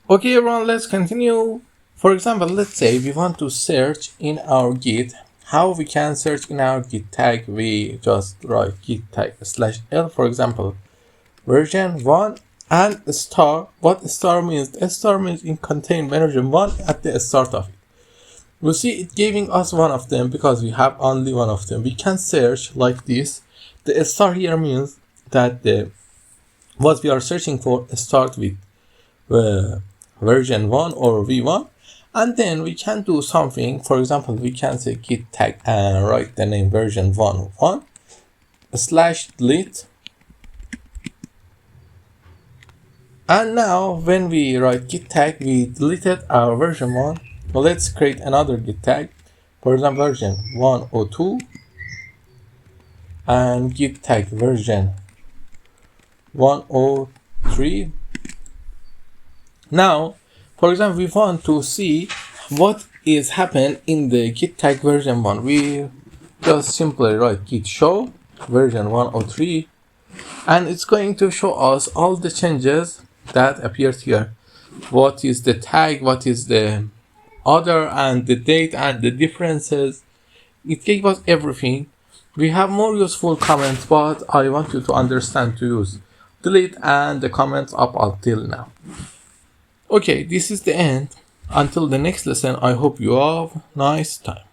Okay, everyone, let's continue. For example, let's say we want to search in our Git. How we can search in our Git tag? We just write git tag /l, for example, version 1 and star. What star means? A star means it contains version 1 at the start of it. We see it giving us one of them because we have only one of them. We can search like this. The star here means that what we are searching for start with version 1 or v1, and then we can do something. For example, we can say git tag and write the name version 1 /delete. And now when we write git tag, we deleted our version 1. Well, let's create another git tag, for example version 102, and git tag version 103. Now, for example, we want to see what is happening in the git tag version 1. We just simply write git show version 103, and it's going to show us all the changes that appeared here. What is the tag, what is the other, and the date and the differences. It gave us everything. We have more useful comments, but I want you to understand to use delete and the comments up until now. Okay, this is the end. Until the next lesson, I hope you have a nice time.